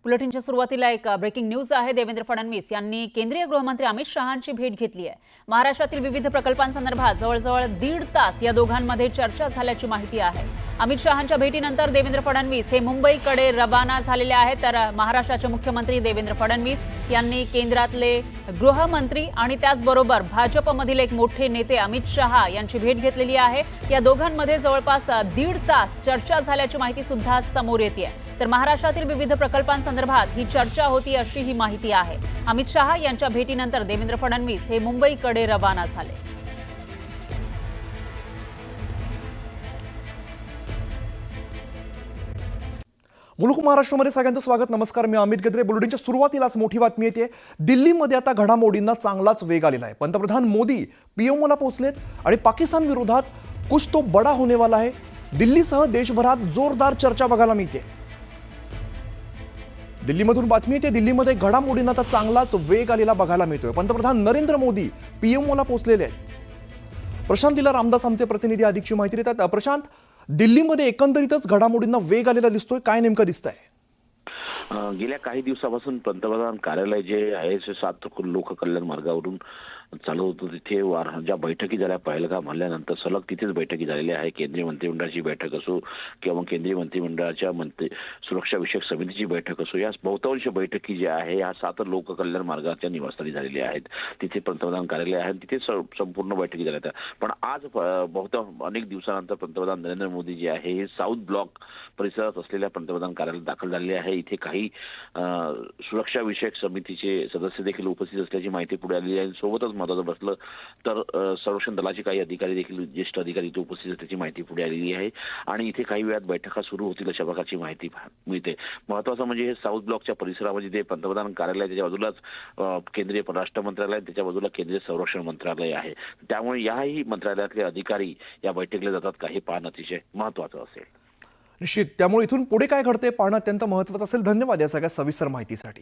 बुलेटिनच्या सुरुवातीला एक breaking news आहे। देवेंद्र फडणवीस यांनी केंद्रीय गृहमंत्री अमित शहांची भेट घेतली आहे। महाराष्ट्रातील विविध प्रकल्पांसंदर्भात जवळजवळ 1.5 तास या दोघांमध्ये चर्चा झाल्याची माहिती आहे। अमित शहांच्या भेटीनंतर देवेंद्र फडणवीस हे मुंबईकडे रवाना झालेले आहेत। तर महाराष्ट्राचे मुख्यमंत्री देवेंद्र फडणवीस यांनी केंद्रातले गृहमंत्री आणि त्याचबरोबर भाजपमधील एक मोठे नेते अमित शहा यांची भेट घेतलेली आहे। या दोघांमध्ये जवळपास 1.5 तास चर्चा झाल्याची माहिती सुद्धा समोर येते। तर महाराष्ट्रातील विविध प्रकल्पांसंदर्भात ही चर्चा होती अशी ही माहिती आहे। अमित शहा यांच्या भेटीनंतर देवेंद्र फडणवीस हे मुंबईकडे रवाना झाले। मुलुक महाराष्ट्रामध्ये सगळ्यांचं स्वागत। नमस्कार, मी अमित गद्रे। बुलेटिनच्या सुरुवातीलाच मोठी बातमी येते। दिल्लीमध्ये आता घडामोडींना चांगलाच वेग आलेला आहे। पंतप्रधान मोदी पीएमओला पोहोचलेत आणि पाकिस्तान विरोधात कुछ तो बडा होने वाला है दिल्लीसह देशभरात जोरदार चर्चा बघायला मिळते। दिल्लीमधून बातमी येते, दिल्लीमध्ये घडामोडींना आता चांगलाच वेग आलेला बघायला मिळतोय। पंतप्रधान नरेंद्र मोदी पीएमओला पोहोचलेले आहेत। प्रशांत लीला रामदास आमचे प्रतिनिधी अधिकची माहिती देतात। प्रशांत, दिल्लीमध्ये एकंदरीतच घडामोडींना वेग आलेला दिसतोय, काय नेमकं दिसतंय? गेल्या काही दिवसापासून पंतप्रधान कार्यालय जे आहे 7 लोककल्याण मार्गावरून चालू होतं, तिथे ज्या बैठकी झाल्या पहलगाम हल्ल्यानंतर सलग तिथेच बैठकी झालेल्या आहे। केंद्रीय मंत्रिमंडळाची बैठक असो किंवा केंद्रीय मंत्रिमंडळाच्या सुरक्षा विषयक समितीची बैठक असो, या बहुतांश बैठकी ज्या आहे या 7 लोककल्याण मार्गाच्या निवासस्थानी झालेल्या आहेत। तिथे पंतप्रधान कार्यालय आहे, तिथे संपूर्ण बैठकी झाल्या। पण आज बहुतेक अनेक दिवसानंतर पंतप्रधान नरेंद्र मोदी जे आहे हे साऊथ ब्लॉक परिसरात असलेल्या पंतप्रधान कार्यालयात दाखल झालेले आहे। इथे काही सुरक्षा विषयक समितीचे सदस्य देखील उपस्थित असल्याची माहिती पुढे आलेली आहे। सोबतच महत्त्वाचं बसलं तर संरक्षण दलाचे काही अधिकारी देखील, ज्येष्ठ अधिकारी इथे उपस्थित असल्याची माहिती पुढे आलेली आहे आणि इथे काही वेळात बैठका सुरू होतील अशा प्रकारची माहिती मिळते। महत्त्वाचं म्हणजे हे साऊथ ब्लॉकच्या परिसरामध्ये ते पंतप्रधान कार्यालय, त्याच्या बाजूलाच केंद्रीय परराष्ट्र मंत्रालय, त्याच्या बाजूला केंद्रीय संरक्षण मंत्रालय आहे। त्यामुळे याही मंत्रालयातले अधिकारी या बैठकीला जातात का हे पाहणं अतिशय महत्त्वाचं असेल। निश्चित, त्यामुळे इथून पुढे काय घडते पाहणं अत्यंत महत्त्वाचं असेल। धन्यवाद या सगळ्या सविस्तर माहितीसाठी।